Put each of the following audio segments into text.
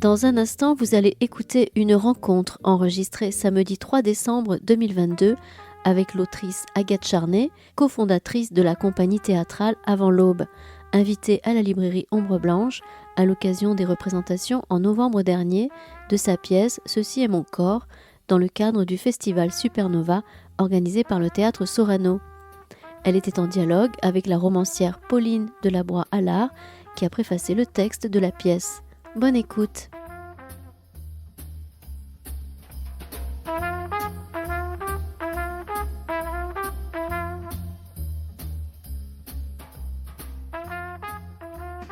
Dans un instant, vous allez écouter une rencontre enregistrée samedi 3 décembre 2022 avec l'autrice Agathe Charnay, cofondatrice de la compagnie théâtrale Avant l'Aube, invitée à la librairie Ombre Blanche à l'occasion des représentations en novembre dernier de sa pièce « Ceci est mon corps » dans le cadre du festival Supernova organisé par le théâtre Sorano. Elle était en dialogue avec la romancière Pauline Delabroix-Allard qui a préfacé le texte de la pièce. Bonne écoute.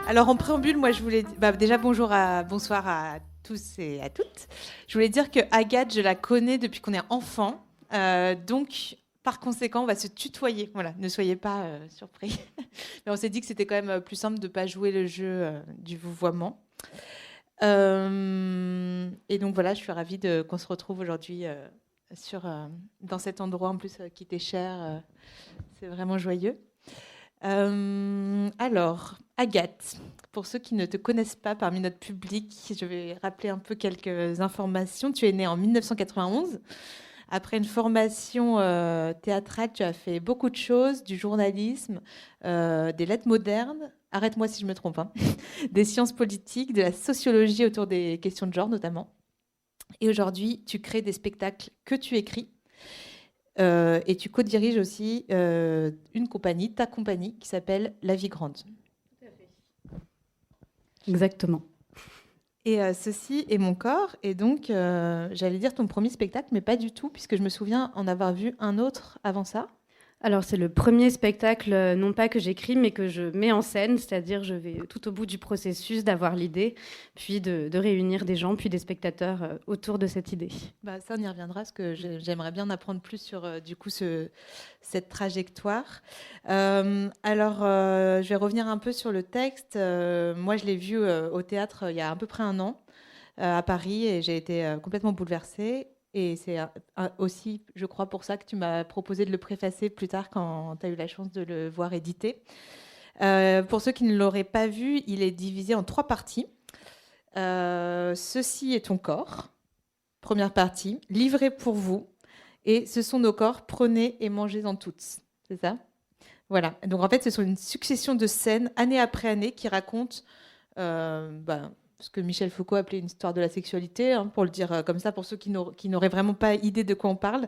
Alors en préambule, moi je voulais déjà bonsoir à tous et à toutes. Je voulais dire que Agathe, je la connais depuis qu'on est enfant, donc par conséquent on va se tutoyer. Voilà, ne soyez pas surpris. Mais on s'est dit que c'était quand même plus simple de ne pas jouer le jeu du vouvoiement. Et donc voilà, je suis ravie qu'on se retrouve aujourd'hui dans cet endroit en plus qui t'est cher. C'est vraiment joyeux. Alors, Agathe, pour ceux qui ne te connaissent pas parmi notre public, je vais rappeler un peu quelques informations. Tu es née en 1991. Après une formation théâtrale, tu as fait beaucoup de choses, du journalisme, des lettres modernes, arrête-moi si je me trompe, hein, des sciences politiques, de la sociologie autour des questions de genre notamment. Et aujourd'hui, tu crées des spectacles que tu écris. Et tu co-diriges aussi une compagnie, ta compagnie, qui s'appelle La Vie Grande. Tout à fait. Exactement. Et Ceci est mon corps. Et donc, j'allais dire ton premier spectacle, mais pas du tout, puisque je me souviens en avoir vu un autre avant ça. Alors, c'est le premier spectacle, non pas que j'écris, mais que je mets en scène, c'est-à-dire je vais tout au bout du processus d'avoir l'idée, puis de réunir des gens, puis des spectateurs autour de cette idée. Ça, on y reviendra, parce que j'aimerais bien en apprendre plus sur, du coup, cette trajectoire. Je vais revenir un peu sur le texte. Moi, je l'ai vu au théâtre il y a à peu près un an, à Paris, et j'ai été complètement bouleversée. Et c'est aussi, je crois, pour ça que tu m'as proposé de le préfacer plus tard quand tu as eu la chance de le voir édité. Pour ceux qui ne l'auraient pas vu, il est divisé en 3 parties. Ceci est ton corps, première partie, livré pour vous. Et ce sont nos corps, prenez et mangez-en toutes. C'est ça ? Voilà. Donc en fait, ce sont une succession de scènes, année après année, qui racontent... ce que Michel Foucault appelait une histoire de la sexualité, hein, pour le dire comme ça, pour ceux qui n'auraient vraiment pas idée de quoi on parle.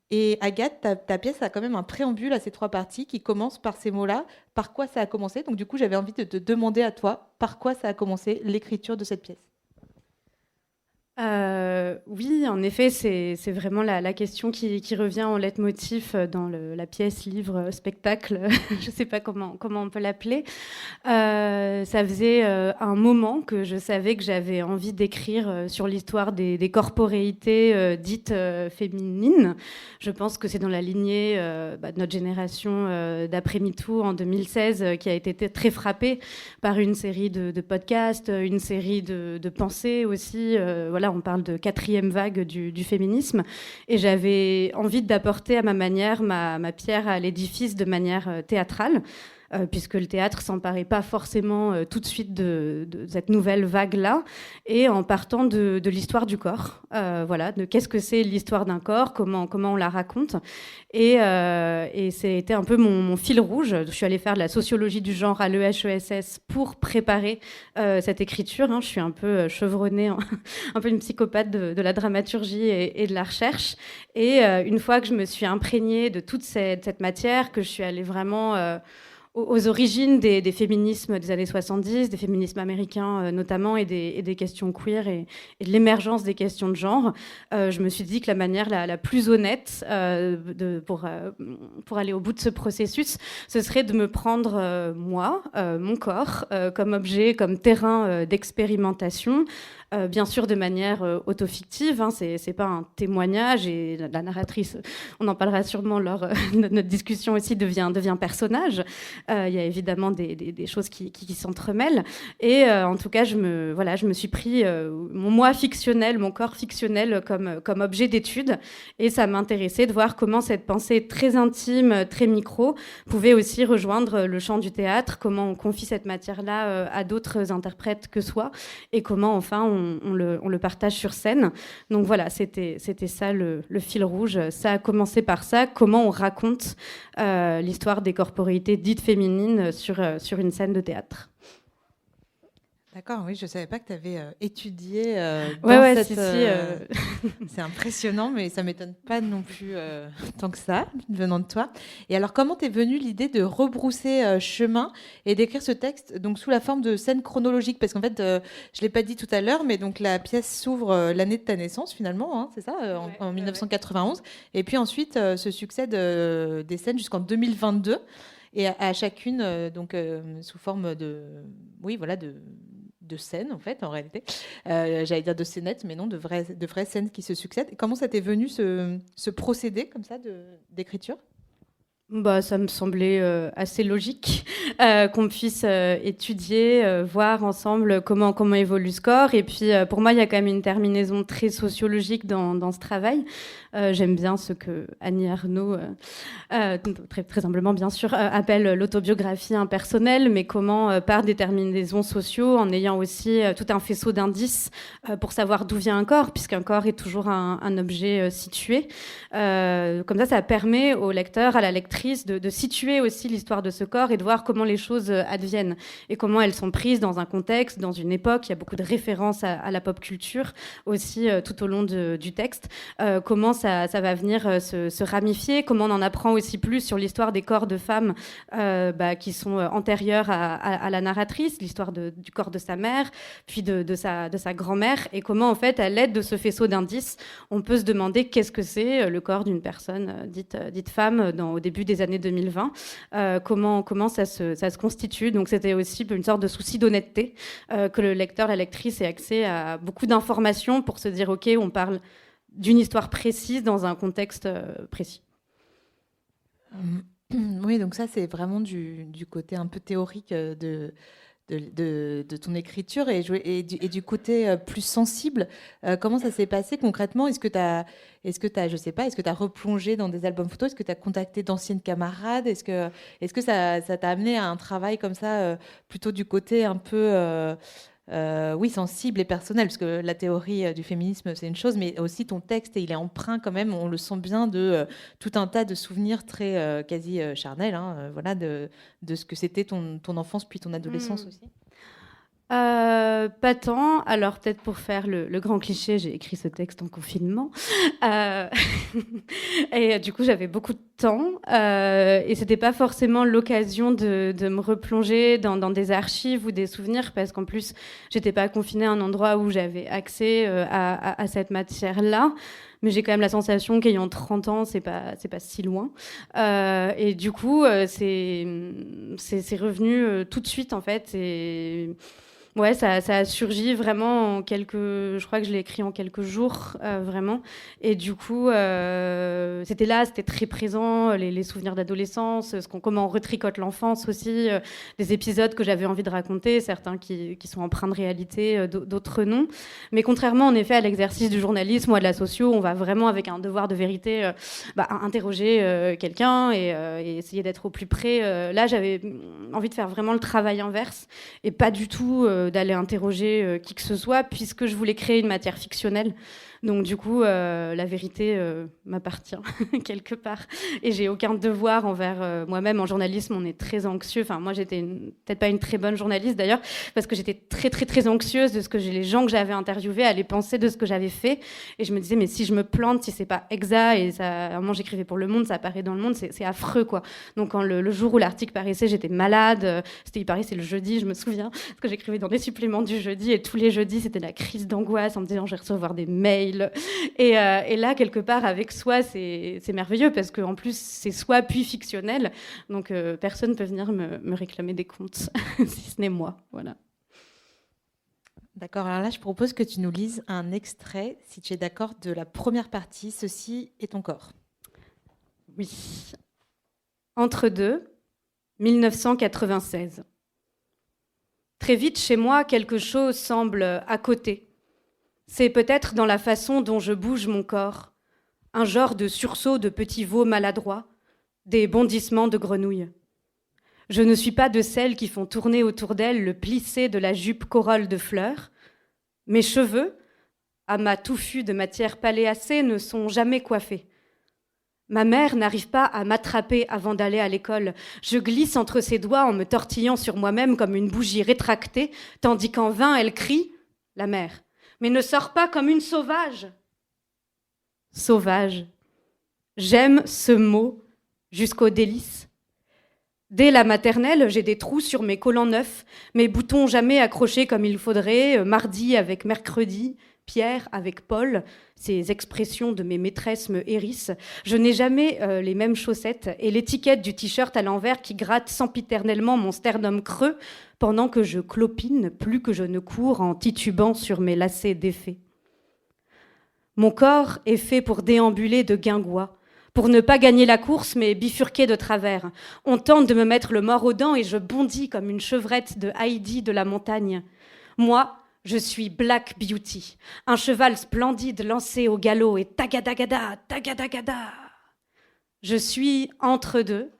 Et Agathe, ta pièce a quand même un préambule à ces 3 parties qui commence par ces mots-là. Par quoi ça a commencé ? Donc du coup, j'avais envie de te demander à toi, par quoi ça a commencé l'écriture de cette pièce ? Oui, en effet, c'est vraiment la question qui revient en leitmotiv dans la pièce, livre, spectacle, je ne sais pas comment on peut l'appeler. Ça faisait un moment que je savais que j'avais envie d'écrire sur l'histoire des corporéités dites féminines. Je pense que c'est dans la lignée de notre génération d'après MeToo en 2016 qui a été très frappée par une série de podcasts, une série de pensées aussi. Voilà, on parle de 4e vague du féminisme. Et j'avais envie d'apporter à ma manière ma pierre à l'édifice de manière théâtrale. Puisque le théâtre s'emparait pas forcément tout de suite de cette nouvelle vague-là, et en partant de l'histoire du corps, voilà, de qu'est-ce que c'est l'histoire d'un corps, comment on la raconte, et c'était un peu mon fil rouge. Je suis allée faire de la sociologie du genre à l'EHESS pour préparer cette écriture, hein. Je suis un peu chevronnée, un peu une psychopathe de la dramaturgie et de la recherche, et une fois que je me suis imprégnée de toute cette matière, que je suis allée vraiment... aux origines des féminismes des années 70, des féminismes américains notamment, et des questions queer et de l'émergence des questions de genre, je me suis dit que la manière la plus honnête pour aller au bout de ce processus, ce serait de me prendre moi, mon corps, comme objet, comme terrain d'expérimentation, bien sûr de manière autofictive, hein, c'est pas un témoignage, et la narratrice, on en parlera sûrement lors de notre discussion aussi, devient personnage. Il y a évidemment des choses qui s'entremêlent, et en tout cas je me suis pris mon moi fictionnel, mon corps fictionnel comme objet d'étude, et ça m'intéressait de voir comment cette pensée très intime, très micro, pouvait aussi rejoindre le champ du théâtre, comment on confie cette matière-là à d'autres interprètes que soi, et comment enfin on le partage sur scène. Donc voilà, c'était ça le fil rouge. Ça a commencé par ça, comment on raconte l'histoire des corporéités dites féminines sur une scène de théâtre. D'accord, oui, je ne savais pas que tu avais étudié Ouais, cette... C'est impressionnant, mais ça ne m'étonne pas non plus tant que ça, venant de toi. Et alors, comment t'es venue l'idée de rebrousser chemin et d'écrire ce texte donc, sous la forme de scène chronologique? Parce qu'en fait, je ne l'ai pas dit tout à l'heure, mais donc, la pièce s'ouvre l'année de ta naissance, finalement, hein, c'est ça, en 1991. Et puis ensuite, se succèdent des scènes jusqu'en 2022. Et à chacune, sous forme de... Oui, voilà, de scènes, en fait, en réalité. J'allais dire de scénettes, mais non, de vraies scènes qui se succèdent. Et comment ça t'est venu, ce procédé, comme ça, d'écriture? Bah, ça me semblait assez logique qu'on puisse étudier, voir ensemble comment évolue ce corps. Et puis, pour moi, il y a quand même une terminaison très sociologique dans ce travail. J'aime bien ce que Annie Ernaux, très, très humblement bien sûr, appelle l'autobiographie impersonnelle, mais comment, par des terminaisons sociaux, en ayant aussi tout un faisceau d'indices pour savoir d'où vient un corps, puisqu'un corps est toujours un objet situé. Comme ça permet au lecteur, à la lectrice, de situer aussi l'histoire de ce corps et de voir comment les choses adviennent et comment elles sont prises dans un contexte, dans une époque. Il y a beaucoup de références à la pop culture aussi tout au long du texte. Comment ça va venir se ramifier, comment on en apprend aussi plus sur l'histoire des corps de femmes qui sont antérieures à la narratrice, l'histoire du corps de sa mère, puis de sa grand-mère, et comment en fait, à l'aide de ce faisceau d'indices, on peut se demander qu'est-ce que c'est le corps d'une personne dite femme au début des années 2020, comment ça se constitue. Donc c'était aussi une sorte de souci d'honnêteté, que le lecteur, la lectrice ait accès à beaucoup d'informations pour se dire ok, on parle d'une histoire précise dans un contexte précis. Oui, donc ça c'est vraiment du côté un peu théorique de ton écriture et du côté plus sensible. Comment ça s'est passé concrètement? Est-ce que tu as, je sais pas, est-ce que tu as replongé dans des albums photos? Est-ce que tu as contacté d'anciennes camarades? Est-ce que ça t'a amené à un travail comme ça, plutôt du côté un peu... oui, sensible et personnel, parce que la théorie du féminisme, c'est une chose, mais aussi ton texte, il est empreint quand même, on le sent bien, de tout un tas de souvenirs très quasi charnels, hein, voilà, de ce que c'était ton enfance puis ton adolescence aussi. Pas tant. Alors peut-être pour faire le grand cliché, j'ai écrit ce texte en confinement. Et du coup, j'avais beaucoup de temps. Et c'était pas forcément l'occasion de me replonger dans des archives ou des souvenirs, parce qu'en plus, j'étais pas confinée à un endroit où j'avais accès à cette matière-là. Mais j'ai quand même la sensation qu'ayant 30 ans, c'est pas si loin. Et du coup, c'est revenu tout de suite, en fait. Et... Ouais, ça a surgi vraiment je crois que je l'ai écrit en quelques jours, vraiment. Et du coup, c'était très présent, les souvenirs d'adolescence, comment on retricote l'enfance aussi, des épisodes que j'avais envie de raconter, certains qui sont empreints de réalité, d'autres non. Mais contrairement, en effet, à l'exercice du journalisme ou à de la socio, on va vraiment avec un devoir de vérité interroger quelqu'un et essayer d'être au plus près. Là, j'avais envie de faire vraiment le travail inverse et pas du tout d'aller interroger qui que ce soit, puisque je voulais créer une matière fictionnelle. Donc du coup, la vérité m'appartient quelque part. Et j'ai aucun devoir envers moi-même. En journalisme, on est très anxieux. Enfin, moi, j'étais peut-être pas une très bonne journaliste d'ailleurs, parce que j'étais très, très, très anxieuse de ce que les gens que j'avais interviewés allaient penser de ce que j'avais fait. Et je me disais, mais si je me plante, si c'est pas exact, et ça, à un moment, j'écrivais pour Le Monde, ça apparaît dans Le Monde, c'est affreux, quoi. Donc quand le jour où l'article paraissait, j'étais malade. Il paraissait le jeudi, je me souviens, parce que j'écrivais dans des suppléments du jeudi, et tous les jeudis, c'était la crise d'angoisse en me disant, je vais recevoir des mails. Et là, quelque part, avec soi, c'est merveilleux, parce qu'en plus, c'est soi puis fictionnel. Donc, personne ne peut venir me réclamer des comptes, si ce n'est moi. Voilà. D'accord, alors là, je propose que tu nous lises un extrait, si tu es d'accord, de la première partie, Ceci est ton corps. Oui. Entre deux, 1996. Très vite, chez moi, quelque chose semble à côté. C'est peut-être dans la façon dont je bouge mon corps, un genre de sursaut de petits veaux maladroits, des bondissements de grenouilles. Je ne suis pas de celles qui font tourner autour d'elles le plissé de la jupe corolle de fleurs. Mes cheveux, amas touffus de matière paléacée, ne sont jamais coiffés. Ma mère n'arrive pas à m'attraper avant d'aller à l'école. Je glisse entre ses doigts en me tortillant sur moi-même comme une bougie rétractée, tandis qu'en vain elle crie, la mère, mais ne sors pas comme une sauvage. Sauvage. J'aime ce mot jusqu'au délice. Dès la maternelle, j'ai des trous sur mes collants neufs, mes boutons jamais accrochés comme il faudrait, mardi avec mercredi, Pierre avec Paul, ces expressions de mes maîtresses me hérissent. Je n'ai jamais les mêmes chaussettes et l'étiquette du t-shirt à l'envers qui gratte sempiternellement mon sternum creux pendant que je clopine plus que je ne cours en titubant sur mes lacets défaits. Mon corps est fait pour déambuler de guingois, pour ne pas gagner la course, mais bifurquer de travers. On tente de me mettre le mors aux dents et je bondis comme une chevrette de Heidi de la montagne. Moi, je suis Black Beauty, un cheval splendide lancé au galop et tagadagada, tagadagada. Je suis entre deux.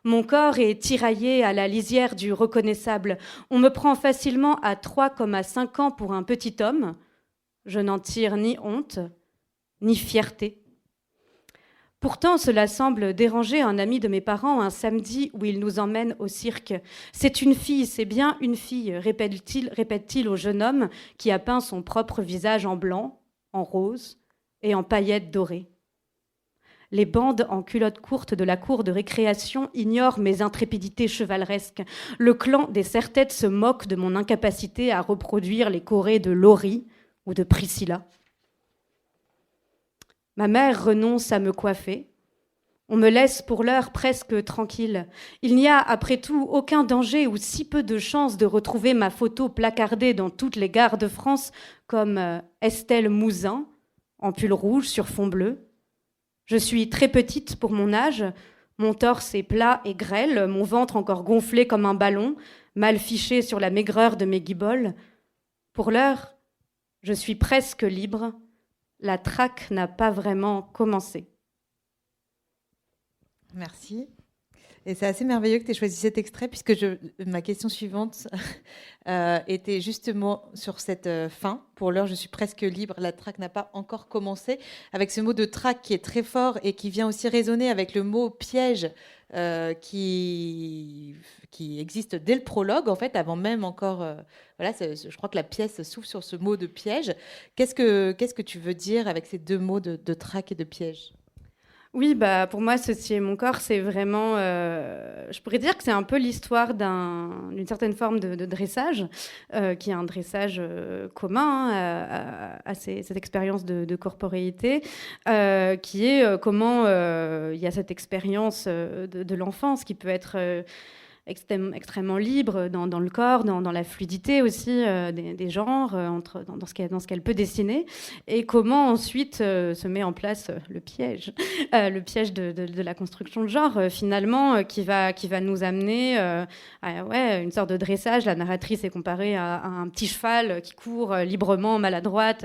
Mon corps est tiraillé à la lisière du reconnaissable. On me prend facilement à 3 comme à 5 ans pour un petit homme. Je n'en tire ni honte, ni fierté. Pourtant, cela semble déranger un ami de mes parents un samedi où il nous emmène au cirque. C'est une fille, c'est bien une fille, répète-t-il au jeune homme qui a peint son propre visage en blanc, en rose et en paillettes dorées. Les bandes en culottes courtes de la cour de récréation ignorent mes intrépidités chevaleresques. Le clan des serre-têtes se moque de mon incapacité à reproduire les chorés de Laurie ou de Priscilla. Ma mère renonce à me coiffer. On me laisse pour l'heure presque tranquille. Il n'y a, après tout, aucun danger ou si peu de chance de retrouver ma photo placardée dans toutes les gares de France comme Estelle Mouzin, en pull rouge sur fond bleu. Je suis très petite pour mon âge. Mon torse est plat et grêle, mon ventre encore gonflé comme un ballon, mal fiché sur la maigreur de mes guiboles. Pour l'heure, je suis presque libre. La traque n'a pas vraiment commencé. Merci. Et c'est assez merveilleux que tu aies choisi cet extrait, puisque ma question suivante était justement sur cette fin. Pour l'heure, je suis presque libre, la traque n'a pas encore commencé. Avec ce mot de traque qui est très fort et qui vient aussi résonner avec le mot piège qui existe dès le prologue, en fait, avant même encore... voilà, je crois que la pièce s'ouvre sur ce mot de piège. Qu'est-ce que tu veux dire avec ces deux mots de traque et de piège ? Oui, pour moi, Ceci est mon corps, c'est vraiment... je pourrais dire que c'est un peu l'histoire d'une certaine forme de dressage, qui est un dressage commun à cette expérience de corporéité, qui est comment il y a cette expérience de l'enfance qui peut être... extrêmement libre dans le corps, dans la fluidité aussi des genres, dans ce qu'elle peut dessiner, et comment ensuite se met en place le piège de la construction de genre, finalement, qui va nous amener à une sorte de dressage. La narratrice est comparée à un petit cheval qui court librement, maladroite.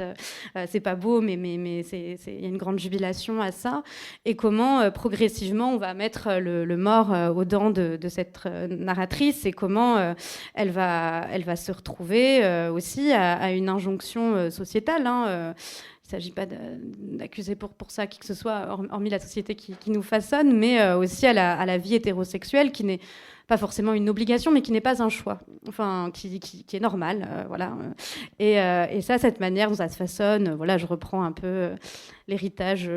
C'est pas beau, mais il y a une grande jubilation à ça. Et comment, progressivement, on va mettre le mors aux dents de cette narratrice et comment elle va se retrouver aussi à une injonction sociétale. Il ne s'agit pas d'accuser pour ça qui que ce soit, hormis la société qui nous façonne, mais aussi à la vie hétérosexuelle qui n'est pas forcément une obligation, mais qui n'est pas un choix, enfin, qui est normal, voilà. Et ça, cette manière dont ça se façonne, voilà, je reprends un peu l'héritage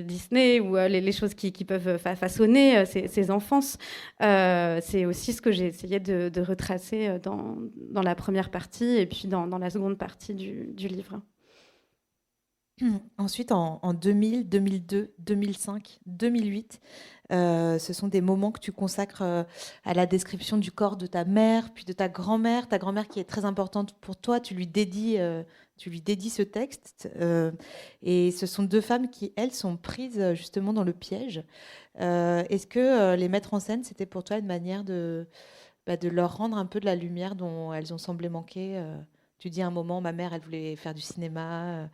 Disney ou les choses qui peuvent façonner ces enfances. C'est aussi ce que j'ai essayé de retracer dans la première partie et puis dans la seconde partie du livre. Ensuite, en 2000, 2002, 2005, 2008, ce sont des moments que tu consacres à la description du corps de ta mère, puis de ta grand-mère. Ta grand-mère qui est très importante pour toi, tu lui dédies ce texte. Et ce sont deux femmes qui, elles, sont prises justement dans le piège. Est-ce que les mettre en scène, c'était pour toi une manière de leur rendre un peu de la lumière dont elles ont semblé manquer Tu dis à un moment, ma mère, elle voulait faire du cinéma.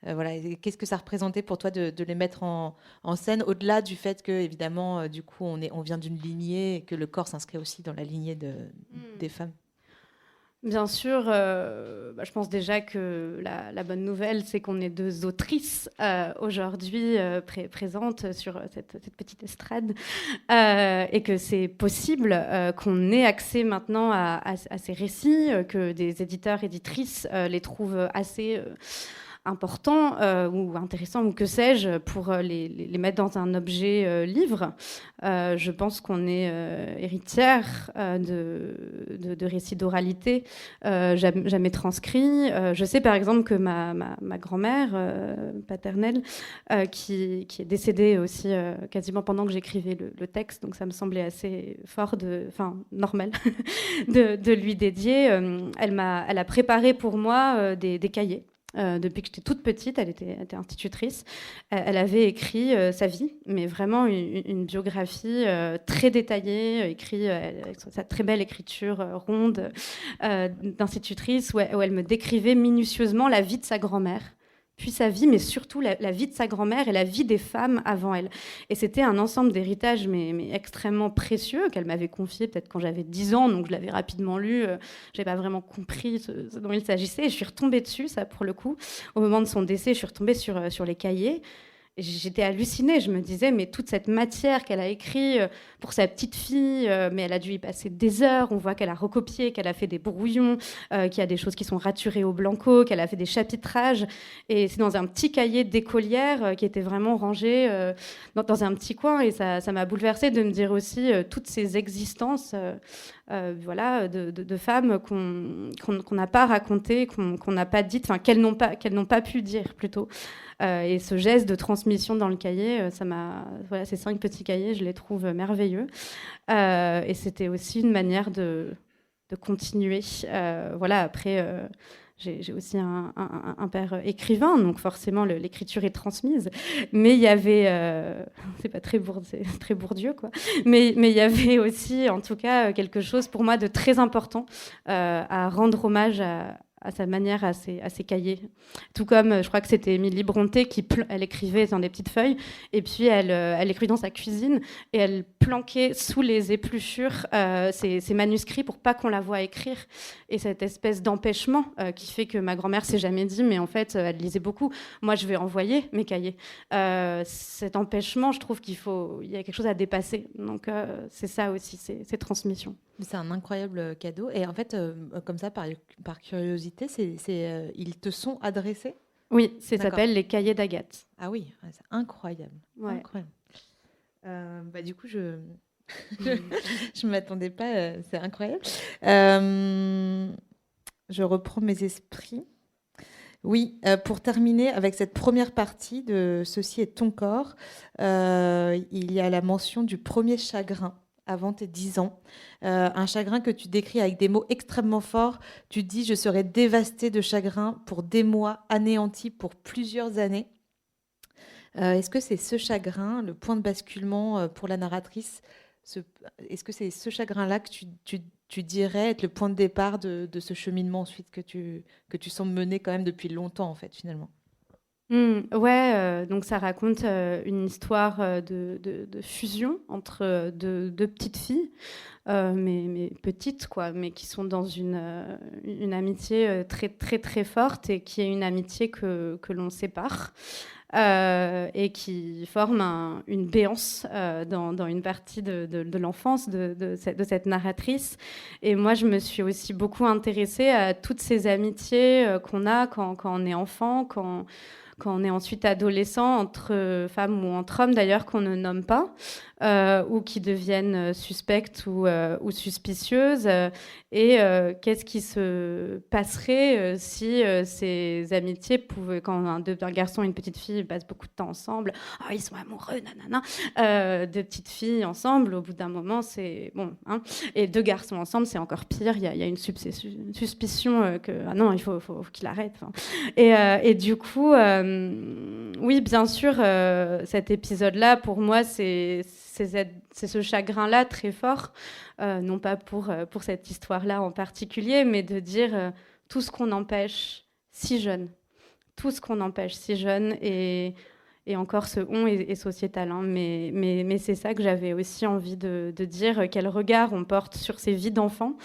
Voilà. Et qu'est-ce que ça représentait pour toi de les mettre en scène, au-delà du fait que, évidemment, du coup, on vient d'une lignée et que le corps s'inscrit aussi dans la lignée des femmes? Bien sûr, je pense déjà que la bonne nouvelle, c'est qu'on est deux autrices aujourd'hui présentes sur cette petite estrade et que c'est possible qu'on ait accès maintenant à ces récits, que des éditeurs, éditrices les trouvent assez important ou intéressant ou que sais-je pour les mettre dans un objet livre. Je pense qu'on est héritière de récits d'oralité jamais transcrits. Je sais par exemple que ma grand-mère paternelle qui est décédée aussi quasiment pendant que j'écrivais le texte, donc ça me semblait assez fort, normal de lui dédier. Elle a préparé pour moi des cahiers. Depuis que j'étais toute petite, elle était institutrice. Elle avait écrit sa vie, mais vraiment une biographie très détaillée, écrite avec sa très belle écriture ronde d'institutrice, où elle me décrivait minutieusement la vie de sa grand-mère, puis sa vie, mais surtout la vie de sa grand-mère et la vie des femmes avant elle. Et c'était un ensemble d'héritages mais extrêmement précieux qu'elle m'avait confié peut-être quand j'avais 10 ans, donc je l'avais rapidement lu. Je n'avais pas vraiment compris ce dont il s'agissait. Et je suis retombée dessus, ça pour le coup. Au moment de son décès, je suis retombée sur les cahiers. J'étais hallucinée, je me disais, mais toute cette matière qu'elle a écrite pour sa petite fille, mais elle a dû y passer des heures, on voit qu'elle a recopié, qu'elle a fait des brouillons, qu'il y a des choses qui sont raturées au blanco, qu'elle a fait des chapitrages, et c'est dans un petit cahier d'écolière qui était vraiment rangé dans un petit coin, et ça m'a bouleversée de me dire aussi toutes ces existences de femmes qu'on n'a pas racontées, qu'on n'a pas dites, qu'elles n'ont pas pu dire plutôt. Et ce geste de transmission dans le cahier, ces 5 petits cahiers, je les trouve merveilleux. Et c'était aussi une manière de continuer. Après, j'ai aussi un père écrivain, donc forcément l'écriture est transmise. Mais il y avait, c'est très Bourdieu, quoi. Mais il y avait aussi, en tout cas, quelque chose pour moi de très important à rendre hommage à sa manière, à ses cahiers. Tout comme, je crois que c'était Émilie Brontë elle écrivait dans des petites feuilles, et puis elle écrivait dans sa cuisine, et elle planquait sous les épluchures ses manuscrits pour pas qu'on la voie écrire. Et cette espèce d'empêchement qui fait que ma grand-mère s'est jamais dit, mais en fait, elle lisait beaucoup. Moi, je vais envoyer mes cahiers. Cet empêchement, je trouve il y a quelque chose à dépasser. Donc, c'est ça aussi, c'est transmission. C'est un incroyable cadeau. Et en fait, comme ça, par curiosité, ils te sont adressés? Oui, ça s'appelle les cahiers d'Agathe. Ah oui, c'est incroyable. Ouais. Incroyable. Du coup, je ne m'attendais pas. C'est incroyable. Je reprends mes esprits. Oui, pour terminer avec cette première partie de Ceci est ton corps, il y a la mention du premier chagrin avant tes 10 ans. Un chagrin que tu décris avec des mots extrêmement forts. Tu dis « Je serais dévastée de chagrin pour des mois, anéantie pour plusieurs années ». Est-ce que c'est ce chagrin, le point de basculement pour la narratrice, est-ce que c'est ce chagrin-là que tu dirais être le point de départ de ce cheminement ensuite que tu sembles mener quand même depuis longtemps, en fait, finalement? Donc ça raconte une histoire de fusion entre deux petites filles, mais petites, quoi, mais qui sont dans une amitié très, très, très forte, et qui est une amitié que l'on sépare. et qui forment une béance dans une partie de l'enfance de cette narratrice. Et moi, je me suis aussi beaucoup intéressée à toutes ces amitiés qu'on a quand on est enfant, quand on est ensuite adolescent, entre femmes ou entre hommes d'ailleurs, qu'on ne nomme pas, ou qui deviennent suspectes ou suspicieuses. Et qu'est-ce qui se passerait si ces amitiés pouvaient, quand un garçon et une petite fille passent beaucoup de temps ensemble, ils sont amoureux, nanana, deux petites filles ensemble, au bout d'un moment, c'est bon. Hein, et deux garçons ensemble, c'est encore pire. Il y a une suspicion que il faut qu'il arrête. Et du coup, oui, bien sûr, cet épisode-là, pour moi, c'est ce chagrin-là très fort, non pas pour cette histoire-là en particulier, mais de dire tout ce qu'on empêche si jeune, et encore ce on est sociétal, hein, mais c'est ça que j'avais aussi envie de dire, quel regard on porte sur ces vies d'enfants,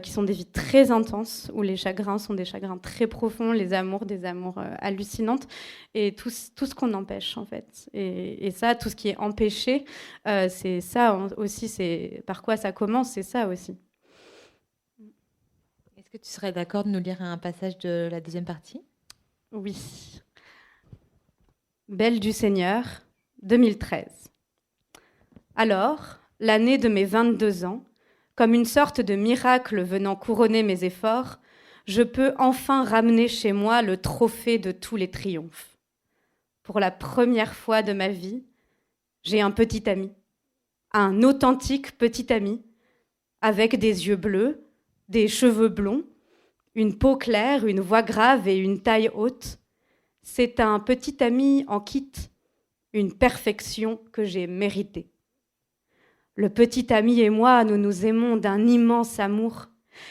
qui sont des vies très intenses, où les chagrins sont des chagrins très profonds, les amours, des amours hallucinantes, et tout ce qu'on empêche, en fait. Et ça, tout ce qui est empêché, c'est ça aussi, c'est par quoi ça commence, c'est ça aussi. Est-ce que tu serais d'accord de nous lire un passage de la deuxième partie ? Oui. Belle du Seigneur, 2013. Alors, l'année de mes 22 ans, comme une sorte de miracle venant couronner mes efforts, je peux enfin ramener chez moi le trophée de tous les triomphes. Pour la première fois de ma vie, j'ai un petit ami, un authentique petit ami, avec des yeux bleus, des cheveux blonds, une peau claire, une voix grave et une taille haute. C'est un petit ami en kit, une perfection que j'ai méritée. Le petit ami et moi, nous nous aimons d'un immense amour.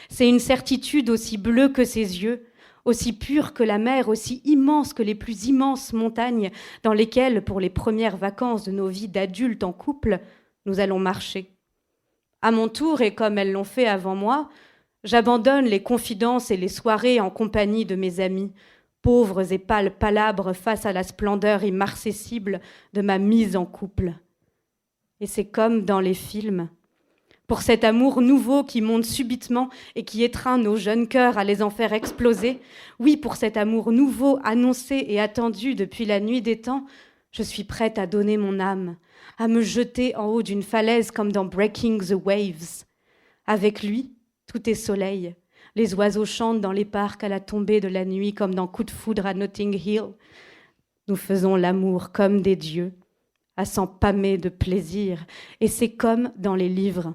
C'est une certitude aussi bleue que ses yeux, aussi pure que la mer, aussi immense que les plus immenses montagnes dans lesquelles, pour les premières vacances de nos vies d'adultes en couple, nous allons marcher. À mon tour, et comme elles l'ont fait avant moi, j'abandonne les confidences et les soirées en compagnie de mes amis, pauvres et pâles palabres face à la splendeur immarcessible de ma mise en couple. Et c'est comme dans les films. Pour cet amour nouveau qui monte subitement et qui étreint nos jeunes cœurs à les en faire exploser, oui, pour cet amour nouveau annoncé et attendu depuis la nuit des temps, je suis prête à donner mon âme, à me jeter en haut d'une falaise comme dans Breaking the Waves. Avec lui, tout est soleil. Les oiseaux chantent dans les parcs à la tombée de la nuit comme dans Coup de foudre à Notting Hill. Nous faisons l'amour comme des dieux, à s'en pâmer de plaisir. Et c'est comme dans les livres.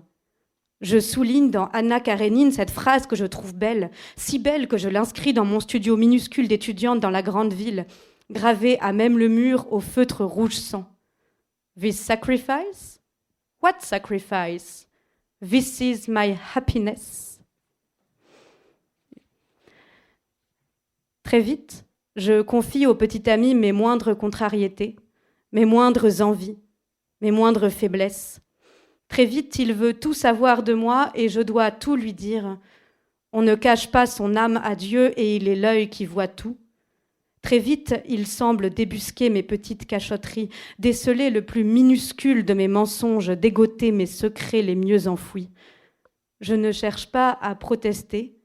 Je souligne dans Anna Karénine cette phrase que je trouve belle, si belle que je l'inscris dans mon studio minuscule d'étudiante dans la grande ville, gravée à même le mur au feutre rouge sang. This sacrifice? What sacrifice? This is my happiness. Très vite, je confie au petit ami mes moindres contrariétés, mes moindres envies, mes moindres faiblesses. Très vite, il veut tout savoir de moi et je dois tout lui dire. On ne cache pas son âme à Dieu et il est l'œil qui voit tout. Très vite, il semble débusquer mes petites cachotteries, déceler le plus minuscule de mes mensonges, dégoter mes secrets les mieux enfouis. Je ne cherche pas à protester.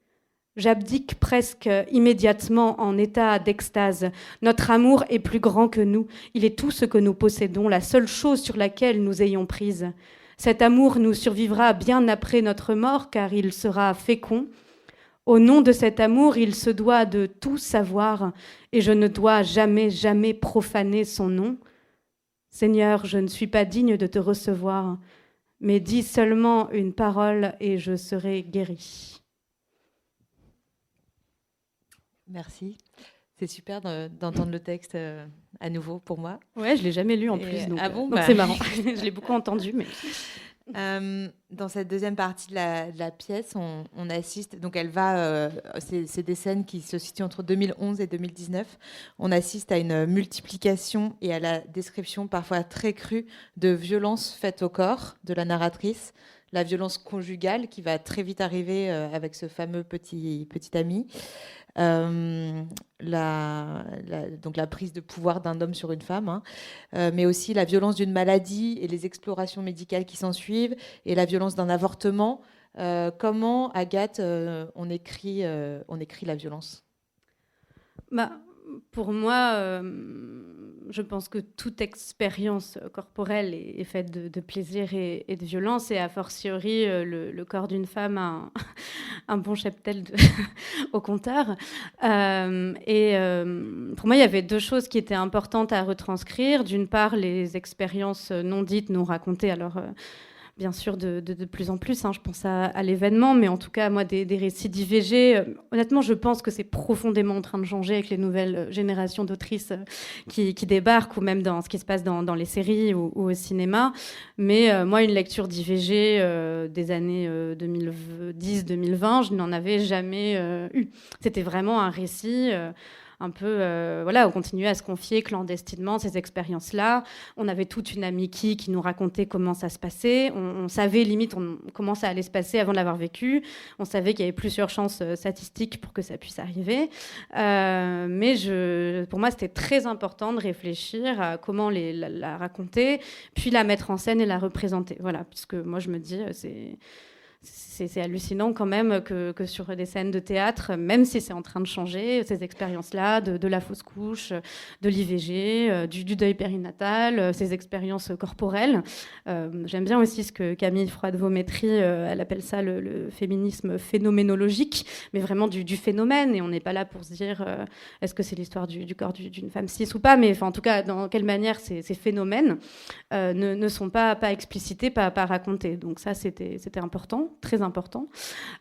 J'abdique presque immédiatement en état d'extase. Notre amour est plus grand que nous. Il est tout ce que nous possédons, la seule chose sur laquelle nous ayons prise. Cet amour nous survivra bien après notre mort, car il sera fécond. Au nom de cet amour, il se doit de tout savoir, et je ne dois jamais, jamais profaner son nom. Seigneur, je ne suis pas digne de te recevoir, mais dis seulement une parole et je serai guérie. Merci. C'est super d'entendre le texte à nouveau pour moi. Ouais, je l'ai jamais lu en plus, donc, ah bon, donc c'est marrant. Je l'ai beaucoup entendu, mais... Dans cette deuxième partie de la pièce, on assiste, donc elle va, c'est des scènes qui se situent entre 2011 et 2019. On assiste à une multiplication et à la description parfois très crue de violences faites au corps de la narratrice, la violence conjugale qui va très vite arriver avec ce fameux petit ami. Donc la prise de pouvoir d'un homme sur une femme, hein, mais aussi la violence d'une maladie et les explorations médicales qui s'en suivent, et la violence d'un avortement. Comment, Agathe, on écrit la violence? Pour moi, je pense que toute expérience corporelle est faite de plaisir et de violence, et a fortiori, le corps d'une femme a un bon cheptel au compteur. Pour moi, il y avait deux choses qui étaient importantes à retranscrire. D'une part, les expériences non dites, non racontées. Alors, bien sûr, de plus en plus, hein, je pense à l'événement, mais en tout cas, moi, des récits d'IVG, honnêtement, je pense que c'est profondément en train de changer avec les nouvelles générations d'autrices qui débarquent, ou même dans ce qui se passe dans les séries ou au cinéma. Mais moi, une lecture d'IVG des années 2010-2020, je n'en avais jamais eu. C'était vraiment un récit... un peu, on continuait à se confier clandestinement ces expériences-là. On avait toute une amie qui nous racontait comment ça se passait. On savait limite comment ça allait se passer avant de l'avoir vécu. On savait qu'il y avait plusieurs chances statistiques pour que ça puisse arriver. Mais pour moi, c'était très important de réfléchir à comment la raconter, puis la mettre en scène et la représenter. Voilà, puisque moi, je me dis, c'est hallucinant quand même que sur des scènes de théâtre, même si c'est en train de changer, ces expériences-là, de la fausse couche, de l'IVG, du deuil périnatal, ces expériences corporelles. J'aime bien aussi ce que Camille Froide-Vaumétry, elle appelle ça le féminisme phénoménologique, mais vraiment du phénomène. Et on n'est pas là pour se dire est-ce que c'est l'histoire du corps d'une femme cis ou pas, mais en tout cas, dans quelle manière ces phénomènes ne sont pas explicités, pas racontés. Donc ça, c'était important, très important.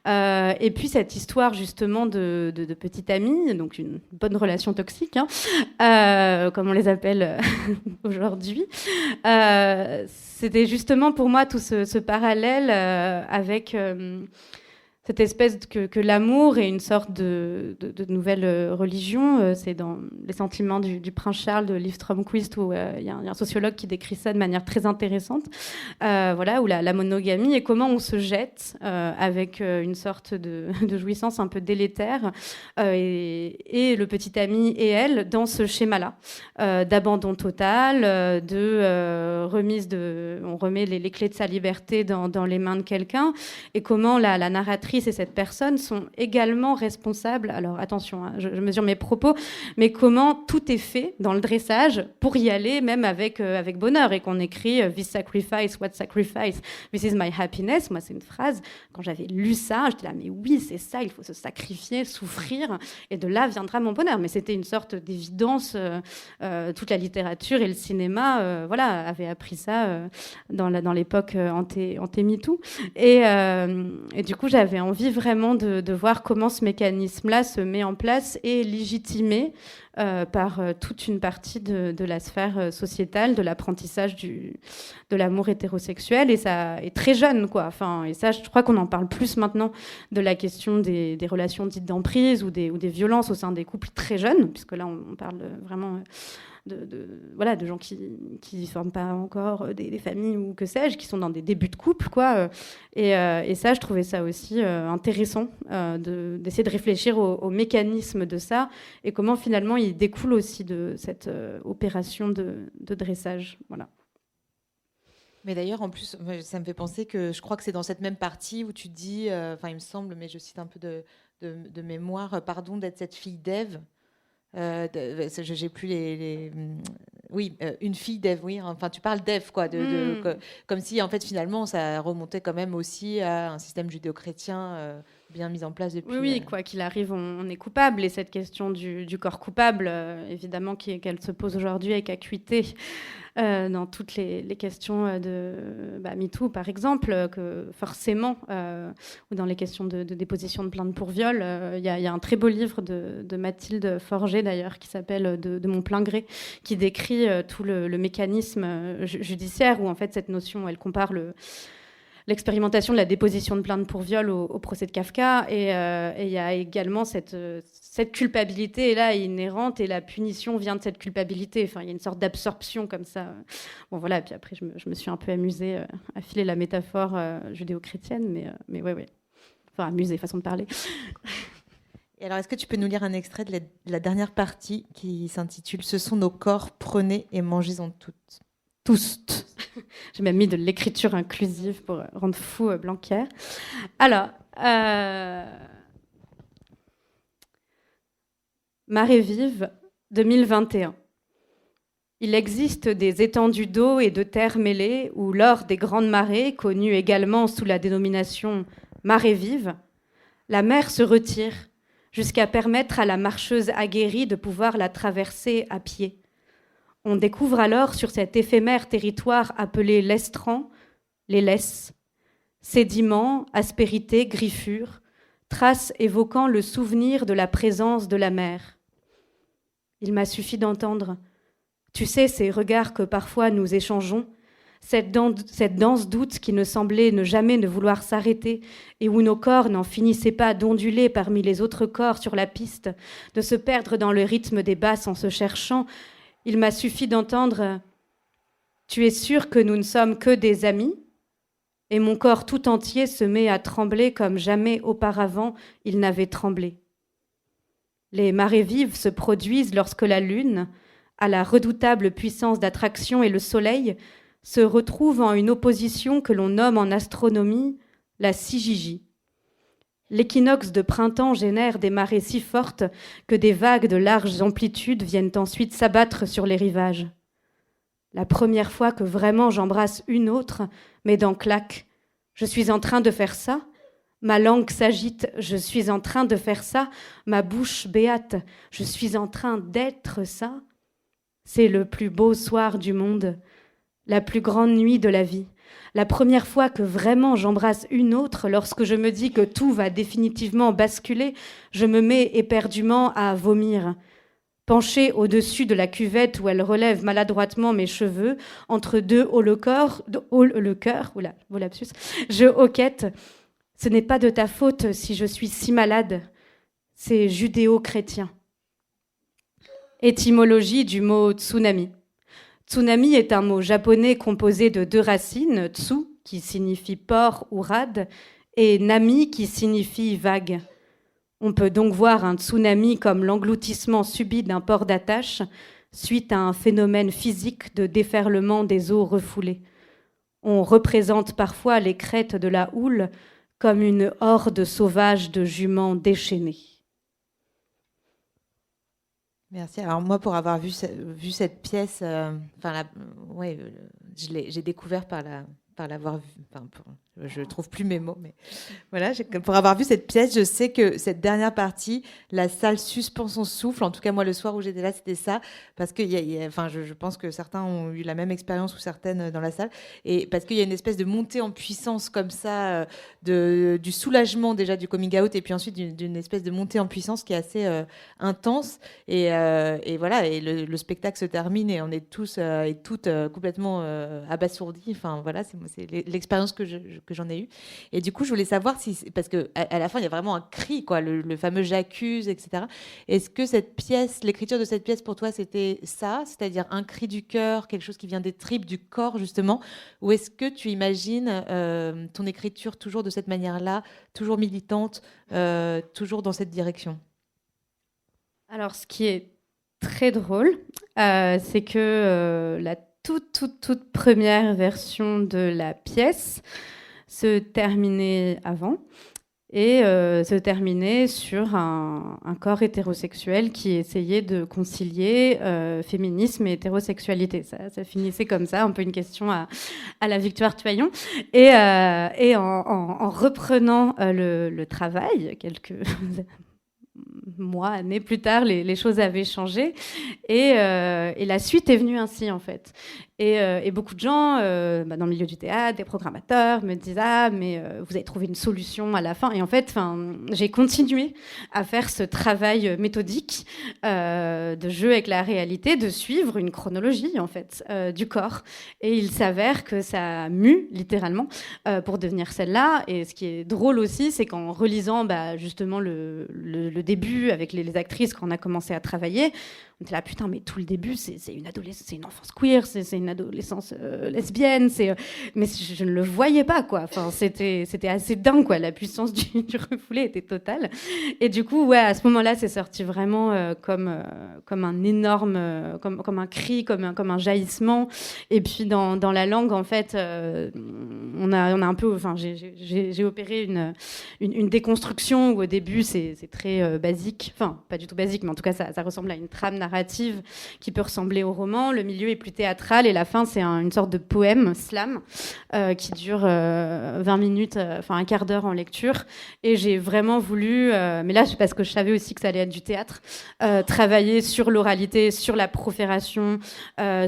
Et puis cette histoire justement de petite amie, donc une bonne relation toxique, hein, comme on les appelle aujourd'hui. C'était justement pour moi tout ce parallèle avec cette espèce que l'amour est une sorte de nouvelle religion. C'est dans Les sentiments du prince Charles de Liv Strömquist, où il y a un sociologue qui décrit ça de manière très intéressante, où la monogamie et comment on se jette avec une sorte de jouissance un peu délétère, et le petit ami et elle dans ce schéma-là d'abandon total, remise on remet les clés de sa liberté dans les mains de quelqu'un, et comment la narratrice et cette personne sont également responsables. Alors attention, hein, je mesure mes propos, mais comment tout est fait dans le dressage pour y aller, même avec bonheur, et qu'on écrit This sacrifice, what sacrifice, this is my happiness. Moi, c'est une phrase, quand j'avais lu ça, j'étais là, mais oui, c'est ça, il faut se sacrifier, souffrir, et de là viendra mon bonheur. Mais c'était une sorte d'évidence. Toute la littérature et le cinéma avaient appris ça dans l'époque anté-MeToo. Et du coup, j'avais envie vraiment de voir comment ce mécanisme-là se met en place et est légitimé par toute une partie de la sphère sociétale, de l'apprentissage de l'amour hétérosexuel, et ça est très jeune, quoi. Enfin, et ça, je crois qu'on en parle plus maintenant de la question des relations dites d'emprise ou des violences au sein des couples très jeunes, puisque là, on parle vraiment de gens qui ne forment pas encore des familles ou que sais-je, qui sont dans des débuts de couple, quoi. Et ça, je trouvais ça aussi intéressant d'essayer de réfléchir au mécanisme de ça, et comment finalement il découle aussi de cette opération de dressage. Voilà. Mais d'ailleurs, en plus, ça me fait penser que je crois que c'est dans cette même partie où tu dis, il me semble, mais je cite un peu de mémoire, pardon d'être cette fille d'Ève. J'ai plus une fille d'Ève, oui. Enfin, tu parles d'Ève, quoi, comme si en fait finalement ça remontait quand même aussi à un système judéo-chrétien bien mis en place depuis. Oui, quoi qu'il arrive, on est coupable, et cette question du corps coupable, évidemment, qu'elle se pose aujourd'hui avec acuité. Dans toutes les questions de MeToo, par exemple, que forcément, ou dans les questions de déposition de plainte pour viol, il y a un très beau livre de Mathilde Forget, d'ailleurs, qui s'appelle de mon plein gré, qui décrit tout le mécanisme judiciaire, où en fait cette notion, elle compare l'expérimentation de la déposition de plainte pour viol au procès de Kafka. Et il y a également cette culpabilité là inhérente, et la punition vient de cette culpabilité. Enfin, il y a une sorte d'absorption comme ça. Bon, voilà. Et puis après, je me suis un peu amusée à filer la métaphore judéo-chrétienne, mais ouais. Enfin, amusée, façon de parler. Et alors, est-ce que tu peux nous lire un extrait de la dernière partie qui s'intitule « Ce sont nos corps, prenez et mangez-en toutes ». Tous. J'ai même mis de l'écriture inclusive pour rendre fou Blanquer. Alors, Marée vive, 2021. Il existe des étendues d'eau et de terre mêlées où, lors des grandes marées, connues également sous la dénomination marée vive, la mer se retire jusqu'à permettre à la marcheuse aguerrie de pouvoir la traverser à pied. On découvre alors sur cet éphémère territoire appelé l'estran les laisses, sédiments, aspérités, griffures, traces évoquant le souvenir de la présence de la mer. Il m'a suffi d'entendre, tu sais, ces regards que parfois nous échangeons, cette danse doute qui ne semblait jamais ne vouloir s'arrêter et où nos corps n'en finissaient pas d'onduler parmi les autres corps sur la piste, de se perdre dans le rythme des basses en se cherchant. Il m'a suffi d'entendre « Tu es sûr que nous ne sommes que des amis ?» Et mon corps tout entier se met à trembler comme jamais auparavant il n'avait tremblé. Les marées vives se produisent lorsque la lune, à la redoutable puissance d'attraction, et le soleil se retrouvent en une opposition que l'on nomme en astronomie la syzygie. L'équinoxe de printemps génère des marées si fortes que des vagues de larges amplitudes viennent ensuite s'abattre sur les rivages. La première fois que vraiment j'embrasse une autre, mes dents claquent. Je suis en train de faire ça. Ma langue s'agite. Je suis en train de faire ça. Ma bouche béate. Je suis en train d'être ça. C'est le plus beau soir du monde, la plus grande nuit de la vie. La première fois que vraiment j'embrasse une autre, lorsque je me dis que tout va définitivement basculer, je me mets éperdument à vomir. Penchée au-dessus de la cuvette où elle relève maladroitement mes cheveux, entre deux hauts le cœur, oula, beau lapsus, je hoquette. Ce n'est pas de ta faute si je suis si malade. C'est judéo-chrétien. Étymologie du mot tsunami. Tsunami est un mot japonais composé de deux racines, tsu, qui signifie port ou rade, et nami, qui signifie vague. On peut donc voir un tsunami comme l'engloutissement subit d'un port d'attache suite à un phénomène physique de déferlement des eaux refoulées. On représente parfois les crêtes de la houle comme une horde sauvage de juments déchaînés. Merci. Alors moi, pour avoir vu cette pièce, j'ai découvert par l'avoir vue. Je trouve plus mes mots, mais voilà. Pour avoir vu cette pièce, je sais que cette dernière partie, la salle suspend son souffle. En tout cas, moi, le soir où j'étais là, c'était ça, parce que je pense que certains ont eu la même expérience ou certaines dans la salle, et parce qu'il y a une espèce de montée en puissance comme ça, du soulagement déjà du coming out, et puis ensuite d'une espèce de montée en puissance qui est assez intense. Et voilà, et le spectacle se termine et on est tous et toutes complètement abasourdis. Enfin voilà, c'est l'expérience que j'en ai eue. Et du coup, je voulais savoir parce que à la fin, il y a vraiment un cri, quoi, le fameux j'accuse, etc. Est-ce que cette pièce, l'écriture de cette pièce pour toi, c'était ça, c'est-à-dire un cri du cœur, quelque chose qui vient des tripes, du corps justement, ou est-ce que tu imagines ton écriture toujours de cette manière-là, toujours militante, toujours dans cette direction? Alors, ce qui est très drôle, c'est que la toute première version de la pièce se terminait avant et se terminait sur un corps hétérosexuel qui essayait de concilier féminisme et hétérosexualité. Ça finissait comme ça, un peu une question à la Victoire Tuaillon. Et en reprenant le travail, quelques mois, années plus tard, les choses avaient changé et la suite est venue ainsi en fait. Et beaucoup de gens, dans le milieu du théâtre, des programmateurs, me disent « Ah, mais vous avez trouvé une solution à la fin ». Et en fait, j'ai continué à faire ce travail méthodique de jeu avec la réalité, de suivre une chronologie, en fait, du corps. Et il s'avère que ça a mu, littéralement, pour devenir celle-là. Et ce qui est drôle aussi, c'est qu'en relisant justement le début avec les actrices, quand on a commencé à travailler, on était là, putain, mais tout le début, c'est une enfance queer, c'est une adolescence lesbienne, mais je ne le voyais pas, quoi. Enfin, c'était assez dingue, quoi. La puissance du refoulé était totale. Et du coup, ouais, à ce moment-là, c'est sorti vraiment comme un énorme, comme un cri, comme un jaillissement. Et puis dans la langue, en fait, on a un peu, enfin, j'ai opéré une déconstruction où au début c'est très basique, enfin pas du tout basique, mais en tout cas ça ressemble à une trame narrative qui peut ressembler au roman. Le milieu est plus théâtral et la fin c'est une sorte de poème slam qui dure 20 minutes, enfin un quart d'heure en lecture. Et j'ai vraiment voulu, mais là parce que je savais aussi que ça allait être du théâtre, travailler sur l'oralité, sur la profération,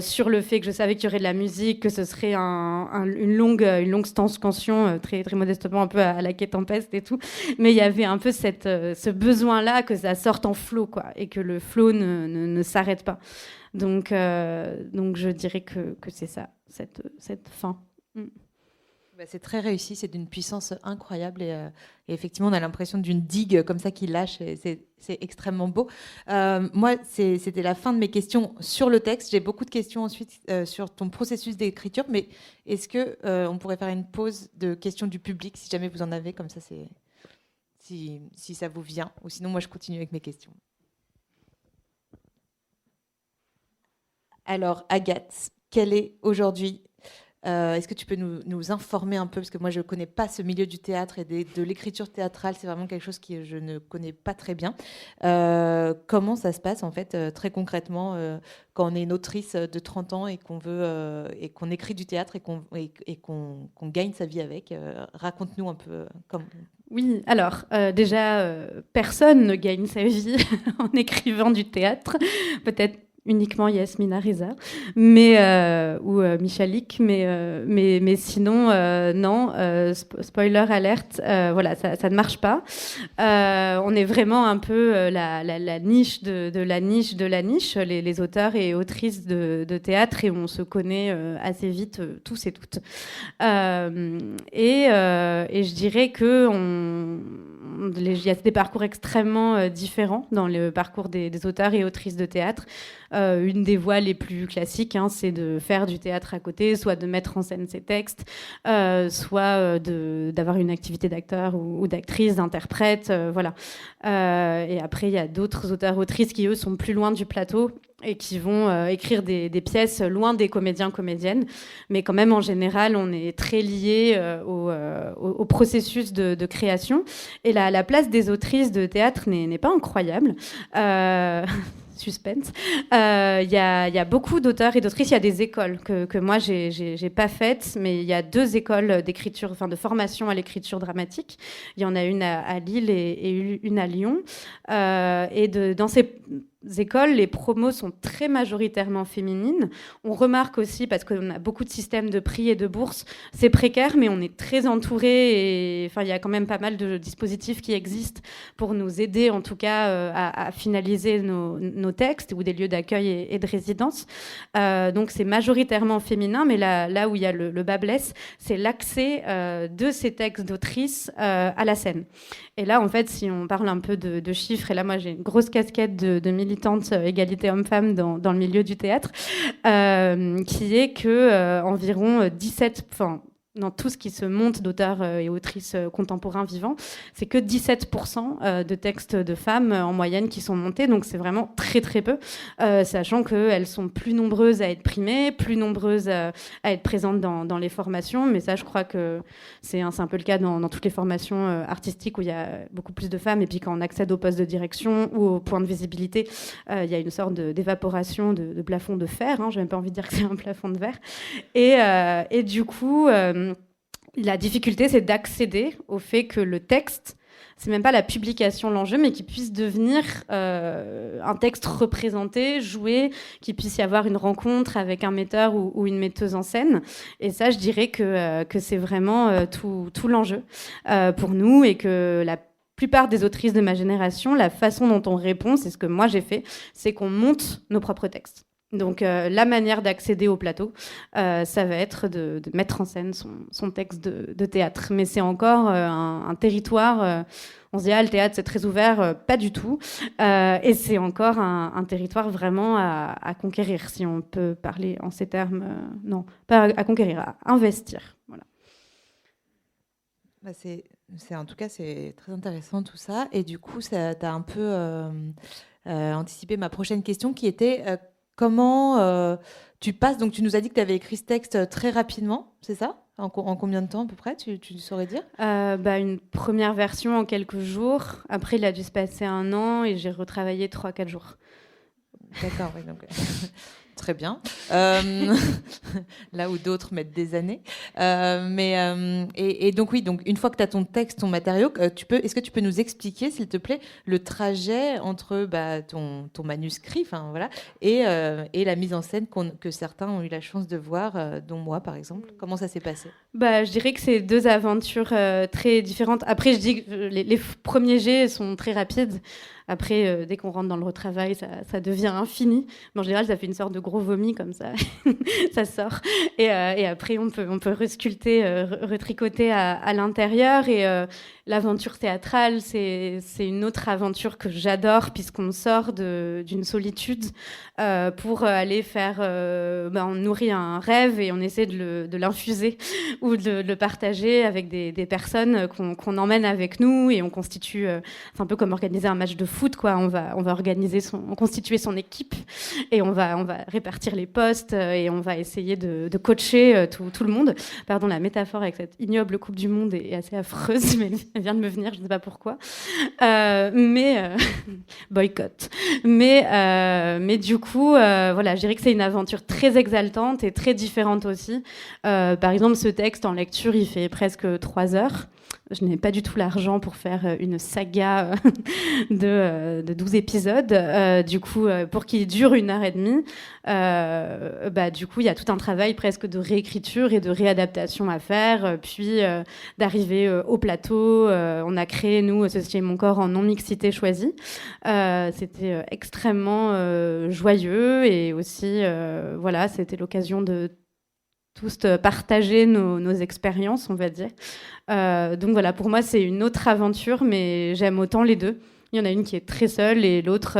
sur le fait que je savais qu'il y aurait de la musique, que ce serait une longue scansion, très, très modestement un peu à la Quai Tempeste et tout, mais il y avait un peu ce besoin-là que ça sorte en flow, quoi, et que le flow ne s'arrête pas. Donc je dirais que c'est ça, cette fin. C'est très réussi, c'est d'une puissance incroyable et effectivement on a l'impression d'une digue comme ça qui lâche, et c'est extrêmement beau. Moi, c'était la fin de mes questions sur le texte. J'ai beaucoup de questions ensuite sur ton processus d'écriture, mais est-ce qu'on pourrait faire une pause de questions du public si jamais vous en avez, comme ça si ça vous vient, ou sinon moi je continue avec mes questions. Alors Agathe, quelle est aujourd'hui est-ce que tu peux nous informer un peu, parce que moi je ne connais pas ce milieu du théâtre et de l'écriture théâtrale, c'est vraiment quelque chose que je ne connais pas très bien. Comment ça se passe en fait très concrètement quand on est une autrice de 30 ans et qu'on écrit du théâtre et qu'on gagne sa vie avec? Raconte-nous un peu comment. Oui, alors déjà, personne ne gagne sa vie en écrivant du théâtre, peut-être uniquement Yasmina Reza, ou Michalik, mais sinon, non, spoiler alerte, voilà, ça ne marche pas. On est vraiment un peu la niche de la niche de la niche, les auteurs et autrices de théâtre, et on se connaît assez vite, tous et toutes. Et je dirais que il y a des parcours extrêmement différents dans le parcours des auteurs et autrices de théâtre. Une des voies les plus classiques, c'est de faire du théâtre à côté, soit de mettre en scène ses textes, soit d'avoir une activité d'acteur ou d'actrice, d'interprète, voilà. Et après, il y a d'autres auteurs-autrices qui, eux, sont plus loin du plateau et qui vont écrire des pièces loin des comédiens-comédiennes. Mais quand même, en général, on est très lié au processus de création. Et la place des autrices de théâtre n'est pas incroyable. Suspense. Il y a beaucoup d'auteurs et d'autrices. Il y a des écoles que moi, j'ai pas faites, mais il y a 2 écoles d'écriture, enfin de formation à l'écriture dramatique. Il y en a une à Lille et une à Lyon. Dans ces écoles, les promos sont très majoritairement féminines. On remarque aussi, parce qu'on a beaucoup de systèmes de prix et de bourses, c'est précaire, mais on est très entouré. Et enfin, il y a quand même pas mal de dispositifs qui existent pour nous aider, en tout cas, à finaliser nos textes, ou des lieux d'accueil et de résidence. Donc, c'est majoritairement féminin, mais là où il y a le bas blesse, c'est l'accès de ces textes d'autrices à la scène. Et là, en fait, si on parle un peu de chiffres, et là, moi, j'ai une grosse casquette de militante égalité homme-femme dans le milieu du théâtre, qui est que environ 17... dans tout ce qui se monte d'auteurs et autrices contemporains vivants, c'est que 17% de textes de femmes en moyenne qui sont montés, donc c'est vraiment très très peu, sachant qu'elles sont plus nombreuses à être primées, plus nombreuses à être présentes dans les formations, mais ça je crois que c'est un peu le cas dans toutes les formations artistiques où il y a beaucoup plus de femmes, et puis quand on accède au poste de direction ou au point de visibilité, il y a une sorte d'évaporation de plafond de fer, j'ai même pas envie de dire que c'est un plafond de verre, et du coup... la difficulté, c'est d'accéder au fait que le texte c'est même pas la publication l'enjeu, mais qu'il puisse devenir un texte représenté, joué, qu'il puisse y avoir une rencontre avec un metteur ou une metteuse en scène. Et ça, je dirais que c'est vraiment tout l'enjeu pour nous, et que la plupart des autrices de ma génération, la façon dont on répond, c'est ce que moi j'ai fait, c'est qu'on monte nos propres textes. Donc la manière d'accéder au plateau, ça va être de mettre en scène son texte de théâtre. Mais c'est encore un territoire, on se dit, le théâtre c'est très ouvert, pas du tout. Et c'est encore un territoire vraiment à conquérir, si on peut parler en ces termes. Non, pas à conquérir, à investir. Voilà. Bah en tout cas, c'est très intéressant tout ça. Et du coup, tu as un peu anticipé ma prochaine question qui était comment tu passes. Donc, tu nous as dit que tu avais écrit ce texte très rapidement, c'est ça ? En combien de temps à peu près, tu saurais dire ? Une première version en quelques jours. Après, il a dû se passer 1 an et j'ai retravaillé 3-4 jours. D'accord, oui, donc très bien. Là où d'autres mettent des années. Et donc oui, donc une fois que tu as ton texte, ton matériau, est-ce que tu peux nous expliquer, s'il te plaît, le trajet entre ton manuscrit, voilà, et la mise en scène que certains ont eu la chance de voir, dont moi par exemple. Comment ça s'est passé ? Je dirais que c'est 2 aventures très différentes. Après, je dis que les premiers jets sont très rapides. Après, dès qu'on rentre dans le retravail, ça devient infini. Mais en général, ça fait une sorte de gros vomi comme ça. Ça sort. Et après, on peut resculpter, retricoter à l'intérieur. Et l'aventure théâtrale, c'est une autre aventure que j'adore, puisqu'on sort d'une solitude pour aller faire... on nourrit un rêve et on essaie de l'infuser ou de le partager avec des personnes qu'on emmène avec nous. Et on constitue... c'est un peu comme organiser un match de foot, quoi. On va constituer son équipe et on va répartir les postes et on va essayer de coacher tout le monde. Pardon, la métaphore avec cette ignoble Coupe du Monde est assez affreuse, mais elle vient de me venir, je ne sais pas pourquoi. Boycott. Mais du coup, voilà, je dirais que c'est une aventure très exaltante et très différente aussi. Par exemple, ce texte en lecture, il fait presque 3 heures. Je n'ai pas du tout l'argent pour faire une saga de 12 épisodes. Du coup, pour qu'il dure 1h30, du coup, il y a tout un travail presque de réécriture et de réadaptation à faire, puis d'arriver au plateau. On a créé, nous, Ceci est mon corps, en non-mixité choisie. C'était extrêmement joyeux et aussi, voilà, c'était l'occasion de tous partager nos expériences, on va dire. Donc voilà, pour moi, c'est une autre aventure, mais j'aime autant les deux. Il y en a une qui est très seule et l'autre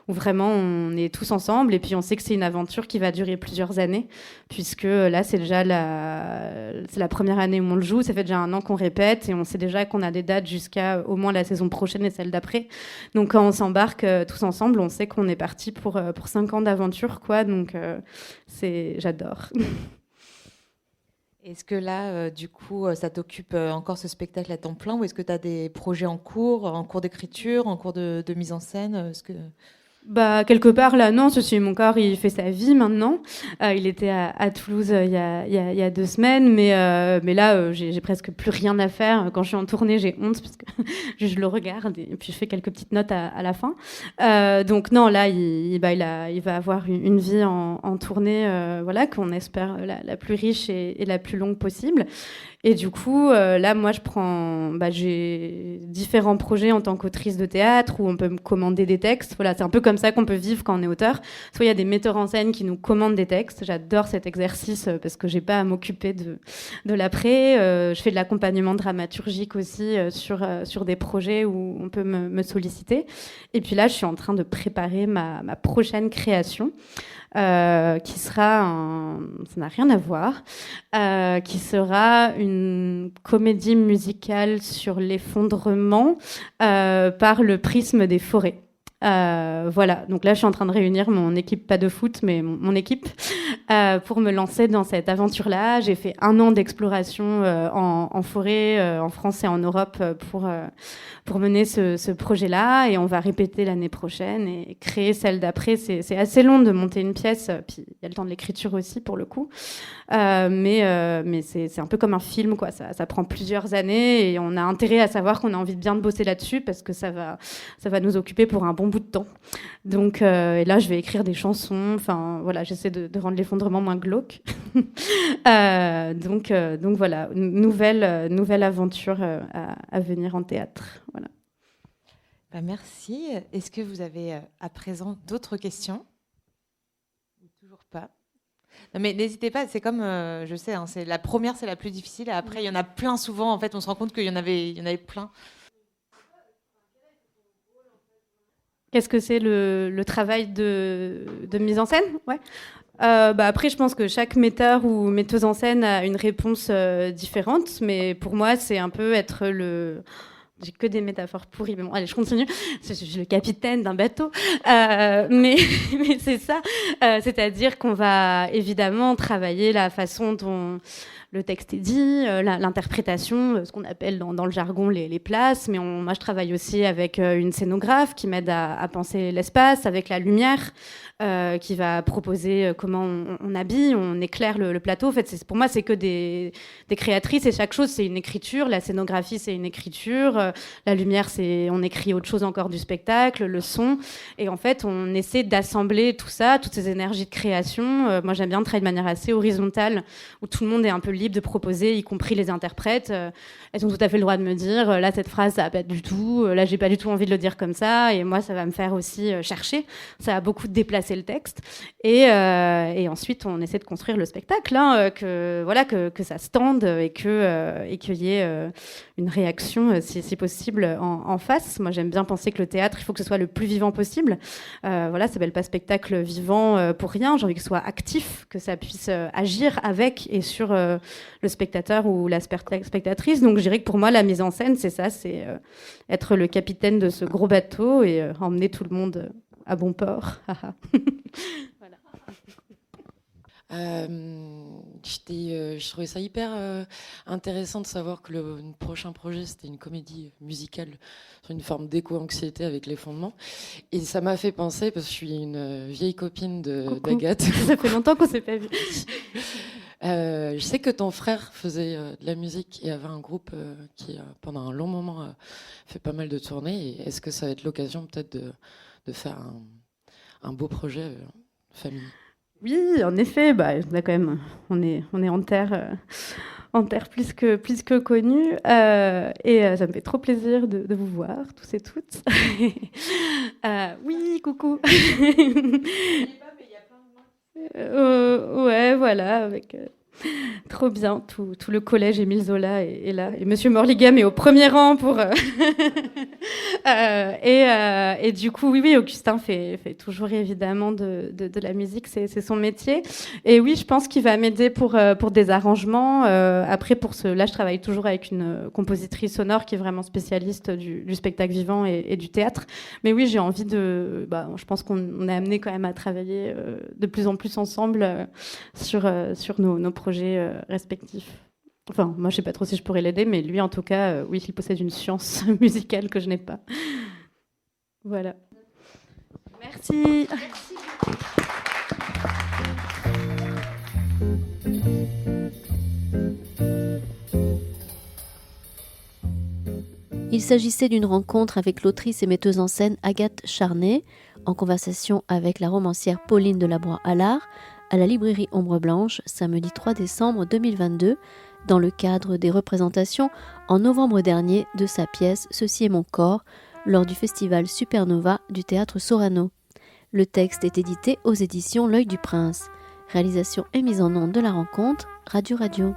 où vraiment on est tous ensemble. Et puis on sait que c'est une aventure qui va durer plusieurs années, puisque là, c'est déjà la première année où on le joue. Ça fait déjà 1 an qu'on répète et on sait déjà qu'on a des dates jusqu'à au moins la saison prochaine et celle d'après. Donc quand on s'embarque tous ensemble, on sait qu'on est parti pour 5 ans d'aventure, quoi. Donc j'adore. Est-ce que là, du coup, ça t'occupe encore ce spectacle à temps plein, ou est-ce que tu as des projets en cours d'écriture, en cours de mise en scène ? Quelque part, là, non, Ceci est mon corps, il fait sa vie maintenant. Il était à Toulouse il y a 2 semaines, mais là, j'ai presque plus rien à faire. Quand je suis en tournée, j'ai honte, parce que je le regarde et puis je fais quelques petites notes à la fin. Donc non, là, il va avoir une vie en tournée, voilà, qu'on espère la plus riche et la plus longue possible. Et du coup, là, moi, j'ai différents projets en tant qu'autrice de théâtre où on peut me commander des textes. Voilà, c'est un peu comme ça qu'on peut vivre quand on est auteur. Soit il y a des metteurs en scène qui nous commandent des textes. J'adore cet exercice parce que j'ai pas à m'occuper de l'après. Je fais de l'accompagnement dramaturgique aussi sur des projets où on peut me solliciter. Et puis là, je suis en train de préparer ma prochaine création. Qui sera ça n'a rien à voir, qui sera une comédie musicale sur l'effondrement par le prisme des forêts. Voilà, donc là je suis en train de réunir mon équipe, pas de foot, mais mon équipe, pour me lancer dans cette aventure-là. J'ai fait 1 an d'exploration en forêt, en France et en Europe pour mener ce projet-là, et on va répéter l'année prochaine et créer celle d'après. C'est assez long de monter une pièce, puis il y a le temps de l'écriture aussi pour le coup, mais c'est un peu comme un film, quoi. Ça prend plusieurs années et on a intérêt à savoir qu'on a envie de bien bosser là-dessus parce que ça va nous occuper pour un bon bout de temps. Donc et là je vais écrire des chansons, enfin voilà, j'essaie de rendre l'effondrement moins glauque. Donc voilà, nouvelle aventure à venir en théâtre. Voilà. Bah, merci. Est-ce que vous avez à présent d'autres questions? Toujours pas. Non, mais n'hésitez pas, c'est comme, je sais, hein, c'est la première, c'est la plus difficile. Et après, il y en a plein souvent. En fait, on se rend compte qu'il y en avait plein. Qu'est-ce que c'est le travail de mise en scène? Ouais. Après, je pense que chaque metteur ou metteuse en scène a une réponse différente. Mais pour moi, c'est un peu être le... J'ai que des métaphores pourries, mais bon, allez, je continue. Je suis le capitaine d'un bateau. Mais c'est ça. C'est-à-dire qu'on va évidemment travailler la façon dont le texte est dit, l'interprétation, ce qu'on appelle dans le jargon les places. Mais moi, je travaille aussi avec une scénographe qui m'aide à penser l'espace, avec la lumière, qui va proposer comment on habille, on éclaire le plateau. En fait, pour moi, c'est que des créatrices, et chaque chose, c'est une écriture. La scénographie, c'est une écriture. La lumière, on écrit autre chose encore du spectacle, le son. Et en fait, on essaie d'assembler tout ça, toutes ces énergies de création. Moi, j'aime bien travailler de manière assez horizontale, où tout le monde est un peu libre de proposer, y compris les interprètes. Elles ont tout à fait le droit de me dire, là, cette phrase, ça va pas du tout. Là, j'ai pas du tout envie de le dire comme ça. Et moi, ça va me faire aussi chercher. Ça va beaucoup déplacer le texte. Et ensuite, on essaie de construire le spectacle, hein, que ça se tende et qu'il y ait une réaction, si possible, en face. Moi, j'aime bien penser que le théâtre, il faut que ce soit le plus vivant possible. Ça s'appelle pas spectacle vivant pour rien. J'ai envie que ce soit actif, que ça puisse agir avec et sur le spectateur ou la spectatrice. Donc, je dirais que pour moi, la mise en scène, c'est ça, c'est être le capitaine de ce gros bateau et emmener tout le monde à bon port. Voilà. Je trouvais ça hyper intéressant de savoir que le prochain projet, c'était une comédie musicale sur une forme d'éco-anxiété avec les fondements. Et ça m'a fait penser, parce que je suis une vieille copine d'Agathe. Ça fait longtemps qu'on ne s'est pas vu. Je sais que ton frère faisait de la musique et avait un groupe qui, pendant un long moment, fait pas mal de tournées. Et est-ce que ça va être l'occasion peut-être de faire un beau projet famille? Oui, en effet, on a quand même, on est en terre plus que connue, et ça me fait trop plaisir de vous voir tous et toutes. Oui, coucou. Ouais, voilà, avec trop bien, tout le collège Émile Zola est là, et Monsieur Morligam est au premier rang pour. Et du coup, oui, Augustin fait toujours évidemment de la musique, c'est son métier. Et oui, je pense qu'il va m'aider pour des arrangements. Après, là, je travaille toujours avec une compositrice sonore qui est vraiment spécialiste du spectacle vivant et du théâtre. Mais oui, j'ai envie je pense qu'on est amené quand même à travailler de plus en plus ensemble sur nos projets respectifs. Enfin, moi, je sais pas trop si je pourrais l'aider, mais lui, en tout cas, oui, il possède une science musicale que je n'ai pas. Voilà. Merci. Il s'agissait d'une rencontre avec l'autrice et metteuse en scène Agathe Charnay, en conversation avec la romancière Pauline Delabroix-Allard, à la librairie Ombre Blanche, samedi 3 décembre 2022, dans le cadre des représentations en novembre dernier de sa pièce « Ceci est mon corps » lors du festival Supernova du théâtre Sorano. Le texte est édité aux éditions L'Œil du Prince. Réalisation et mise en onde de la rencontre, Radio Radio.